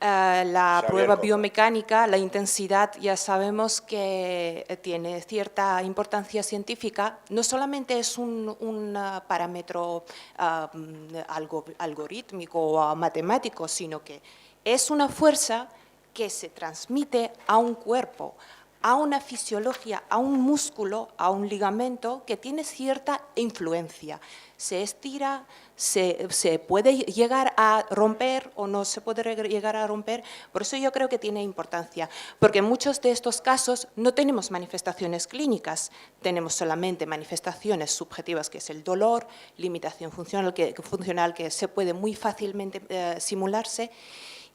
La prueba biomecánica, la intensidad, ya sabemos que tiene cierta importancia científica. No solamente es un parámetro algorítmico o matemático, sino que es una fuerza que se transmite a un cuerpo, a una fisiología, a un músculo, a un ligamento que tiene cierta influencia. Se estira, se puede llegar a romper o no se puede llegar a romper. Por eso yo creo que tiene importancia, porque en muchos de estos casos no tenemos manifestaciones clínicas, tenemos solamente manifestaciones subjetivas, que es el dolor, limitación funcional que se puede muy fácilmente simularse.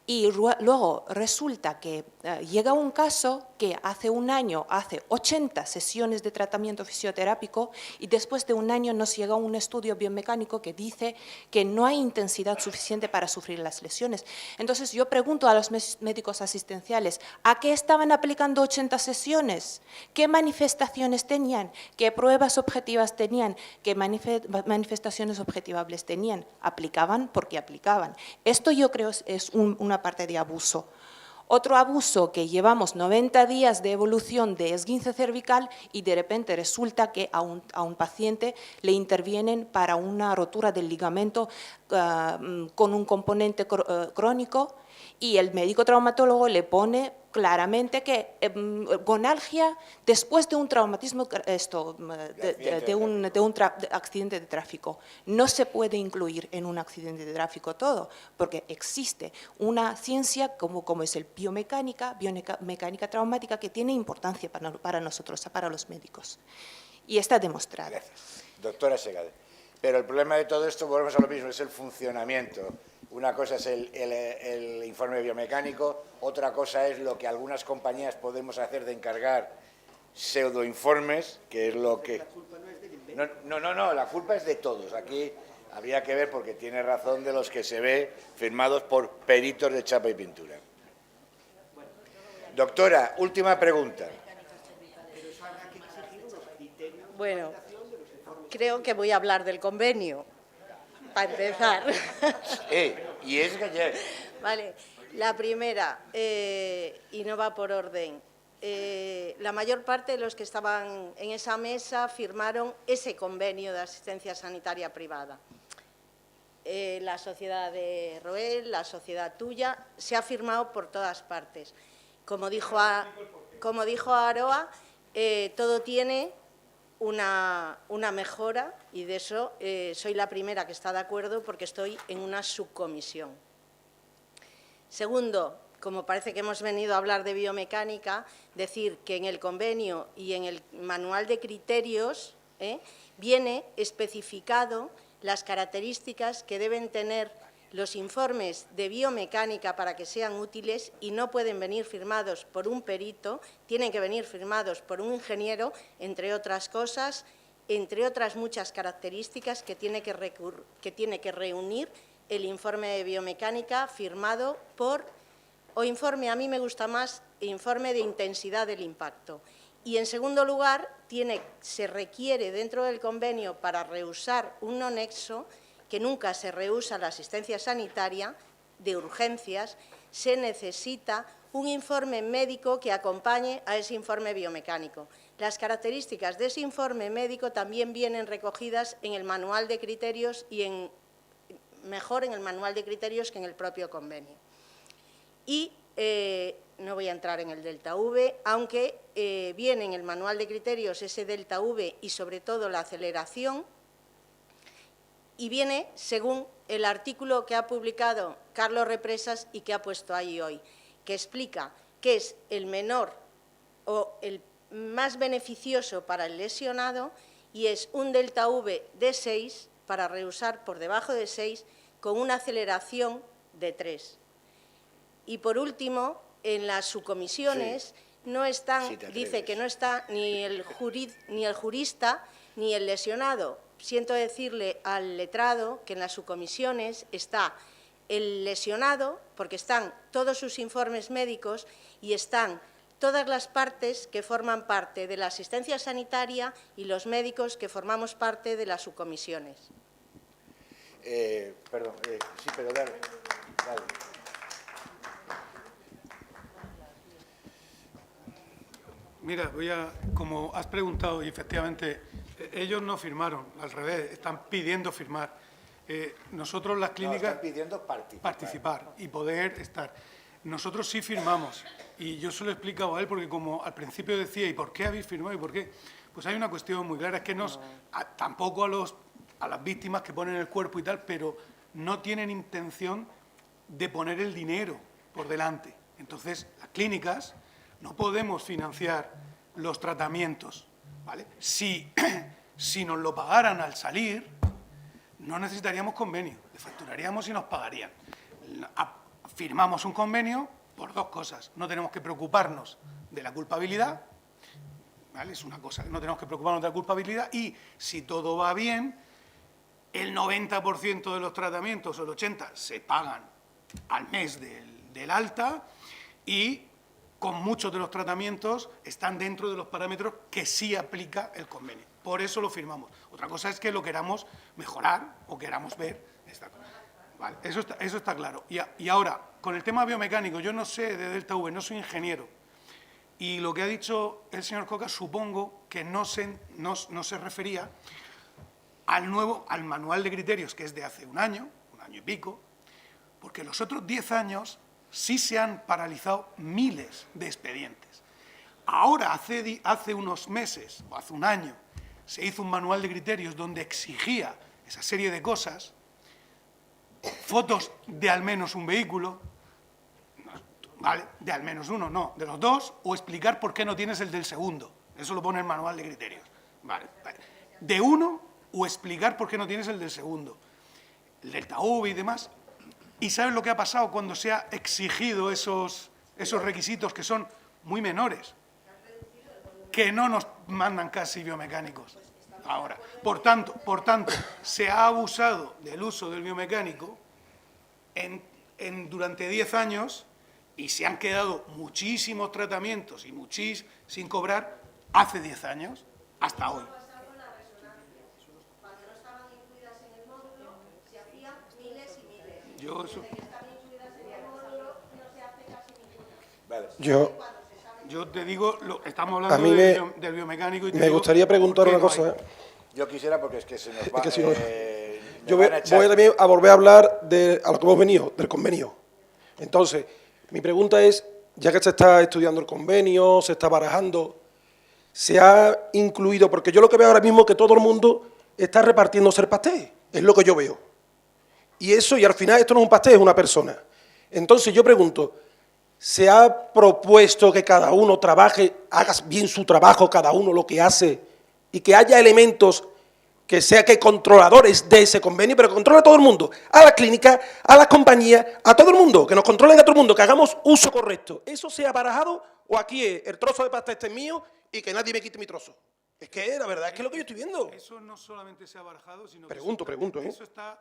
Y luego resulta que llega un caso que hace un año hace 80 sesiones de tratamiento fisioterápico y después de un año nos llega un estudio biomecánico que dice que no hay intensidad suficiente para sufrir las lesiones. Entonces yo pregunto a los médicos asistenciales, ¿a qué estaban aplicando 80 sesiones? ¿Qué manifestaciones tenían? ¿Qué pruebas objetivas tenían? ¿Qué manifestaciones objetivables tenían? Aplicaban porque aplicaban. Esto yo creo es una parte de abuso. Otro abuso, que llevamos 90 días de evolución de esguince cervical y de repente resulta que a un paciente le intervienen para una rotura del ligamento con un componente crónico y el médico traumatólogo le pone claramente que gonalgia después de un traumatismo, de un accidente de tráfico. No se puede incluir en un accidente de tráfico todo, porque existe una ciencia como es el biomecánica traumática, que tiene importancia para nosotros, para los médicos. Y está demostrado. Gracias. Doctora Segade. Pero el problema de todo esto, volvemos a lo mismo, es el funcionamiento. Una cosa es el informe biomecánico, otra cosa es lo que algunas compañías podemos hacer de encargar pseudoinformes, que es lo que... No, la culpa es de todos. Aquí habría que ver, porque tiene razón, de los que se ve firmados por peritos de chapa y pintura. Doctora, última pregunta. Bueno, creo que voy a hablar del convenio, para empezar. Y es gallego. Vale, la primera, y no va por orden, la mayor parte de los que estaban en esa mesa firmaron ese convenio de asistencia sanitaria privada. La sociedad de Roel, la sociedad tuya, se ha firmado por todas partes. Como dijo Aroa, todo tiene una mejora y de eso soy la primera que está de acuerdo porque estoy en una subcomisión. Segundo, como parece que hemos venido a hablar de biomecánica, decir que en el convenio y en el manual de criterios viene especificado las características que deben tener los informes de biomecánica para que sean útiles y no pueden venir firmados por un perito, tienen que venir firmados por un ingeniero, entre otras cosas, entre otras muchas características que tiene que reunir el informe de biomecánica firmado por, o informe, a mí me gusta más, informe de intensidad del impacto. Y en segundo lugar, se requiere dentro del convenio para rehusar un no nexo, que nunca se rehúsa la asistencia sanitaria de urgencias, se necesita un informe médico que acompañe a ese informe biomecánico. Las características de ese informe médico también vienen recogidas en el manual de criterios y mejor en el manual de criterios que en el propio convenio. Y no voy a entrar en el delta V, aunque viene en el manual de criterios ese delta V y sobre todo la aceleración, y viene según el artículo que ha publicado Carlos Represas y que ha puesto ahí hoy, que explica que es el menor o el más beneficioso para el lesionado y es un delta V de 6 para rehusar por debajo de 6 con una aceleración de 3. Y por último, en las subcomisiones no están, dice que no está ni el jurista ni el lesionado. Siento decirle al letrado que en las subcomisiones está el lesionado, porque están todos sus informes médicos y están todas las partes que forman parte de la asistencia sanitaria y los médicos que formamos parte de las subcomisiones. Perdón, sí, pero dale. Mira, como has preguntado, y efectivamente, ellos no firmaron, al revés, están pidiendo firmar. Nosotros las clínicas... No, están pidiendo participar y poder estar. nosotros sí firmamos. Y yo se lo he explicado a él porque como al principio decía, ¿y por qué habéis firmado? ¿Y por qué? Pues hay una cuestión muy clara, es que tampoco a las víctimas que ponen el cuerpo y tal, pero no tienen intención de poner el dinero por delante. Entonces, las clínicas no podemos financiar los tratamientos, ¿vale? Si nos lo pagaran al salir, no necesitaríamos convenio, le facturaríamos y nos pagarían. Firmamos un convenio por dos cosas. No tenemos que preocuparnos de la culpabilidad, ¿vale? Es una cosa, no tenemos que preocuparnos de la culpabilidad y si todo va bien, el 90% de los tratamientos o el 80% se pagan al mes del alta y con muchos de los tratamientos están dentro de los parámetros que sí aplica el convenio. Por eso lo firmamos. Otra cosa es que lo queramos mejorar o queramos ver. Vale, eso está claro. Y ahora, con el tema biomecánico, yo no sé de Delta V, no soy ingeniero. Y lo que ha dicho el señor Coca, supongo que no se refería al manual de criterios, que es de hace un año y pico, porque los otros 10 años sí se han paralizado miles de expedientes. Ahora, hace unos meses, o hace un año, se hizo un manual de criterios donde exigía esa serie de cosas, fotos de al menos un vehículo, ¿vale? De al menos uno, no, de los dos, o explicar por qué no tienes el del segundo. Eso lo pone el manual de criterios. Vale. De uno, o explicar por qué no tienes el del segundo. El Delta V y demás. ¿Y sabes lo que ha pasado cuando se ha exigido esos requisitos que son muy menores? Que no nos mandan casi biomecánicos ahora. Por tanto, se ha abusado del uso del biomecánico durante 10 años y se han quedado muchísimos tratamientos y sin cobrar hace 10 años hasta hoy. Yo te digo, estamos hablando del biomecánico y te me gustaría preguntar una cosa. Yo quisiera, porque es que se nos va... yo voy también a volver a hablar a lo que hemos venido, del convenio. Entonces, mi pregunta es, ya que se está estudiando el convenio, se está barajando, se ha incluido, porque yo lo que veo ahora mismo es que todo el mundo está repartiéndose el pastel, es lo que yo veo. Y al final esto no es un pastel, es una persona. Entonces yo pregunto, ¿se ha propuesto que cada uno trabaje, haga bien su trabajo, cada uno lo que hace, y que haya elementos que sea que controladores de ese convenio, pero que controle a todo el mundo, a la clínica, a las compañías, a todo el mundo, que nos controlen a todo el mundo, que hagamos uso correcto? ¿Eso se ha barajado o aquí es el trozo de pastel este es mío y que nadie me quite mi trozo? Es que la verdad es que es lo que yo estoy viendo. Eso no solamente se ha barajado, sino que... Pregunto, ¿eh? Eso está...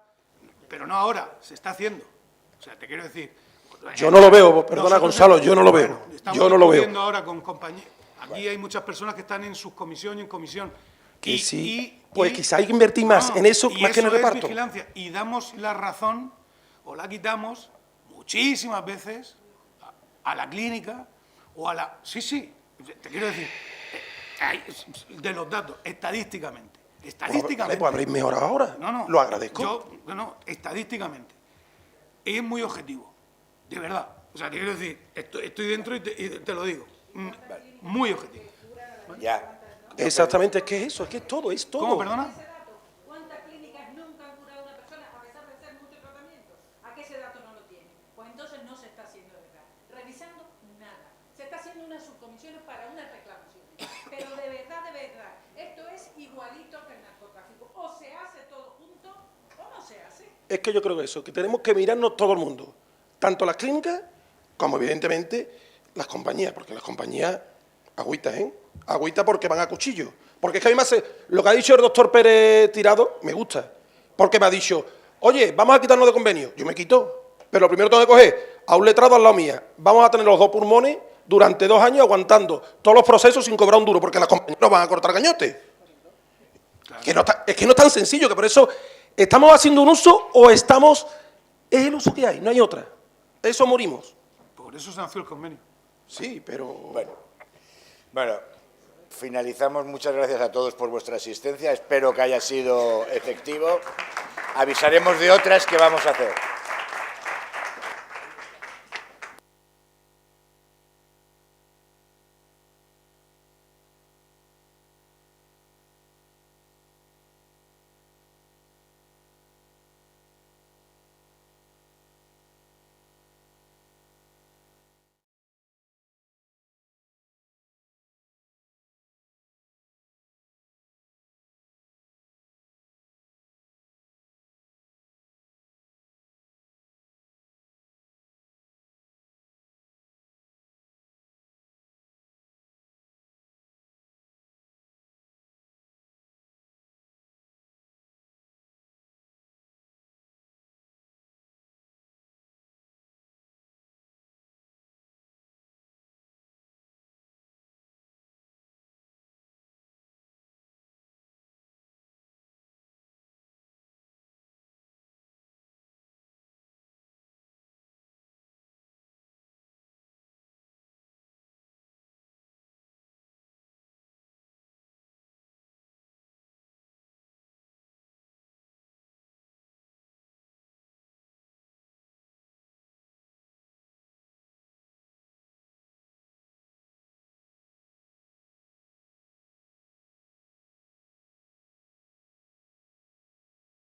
Pero no ahora, se está haciendo. O sea, te quiero decir... Yo no lo veo, perdona Gonzalo, yo no lo veo. Yo no lo veo. Estamos ahora con compañías. Aquí hay muchas personas que están en subcomisión y en comisión. Que sí, pues quizá hay que invertir más en eso, más que en el reparto. Vigilancia. Y damos la razón, o la quitamos, muchísimas veces, a la clínica, o a la... Sí, te quiero decir, de los datos, estadísticamente. Estadísticamente. Pues habréis mejorado ahora. No, lo agradezco. Estadísticamente. Es muy objetivo, de verdad. O sea, te quiero decir, estoy dentro y te lo digo. Muy objetivo. Ya. Exactamente, es que es eso, es que es todo. ¿Cómo, perdona? ¿Cuántas clínicas nunca han curado a una persona a pesar de hacer muchos tratamientos? ¿A qué ese dato no lo tiene? Pues entonces no se está haciendo de verdad. Revisando, nada. Se está haciendo unas subcomisiones para unas reclamaciones. Pero de verdad, esto es igualito que el narcotráfico. O se hace todo junto o no se hace. Es que yo creo que eso, que tenemos que mirarnos todo el mundo. Tanto las clínicas como evidentemente las compañías, porque las compañías agüitas, agüita porque van a cuchillo. Porque es que a mí me hace, lo que ha dicho el doctor Pérez Tirado, me gusta. Porque me ha dicho, oye, vamos a quitarnos de convenio. Yo me quito, pero lo primero tengo que coger a un letrado al lado mía. Vamos a tener los dos pulmones durante 2 años aguantando todos los procesos sin cobrar un duro, porque las compañías nos van a cortar cañote. Claro. Es que no es tan sencillo, que por eso estamos haciendo un uso o estamos... Es el uso que hay, no hay otra. Eso morimos. Por eso se nació el convenio. Sí, pero... Bueno, finalizamos. Muchas gracias a todos por vuestra asistencia. Espero que haya sido efectivo. Avisaremos de otras que vamos a hacer.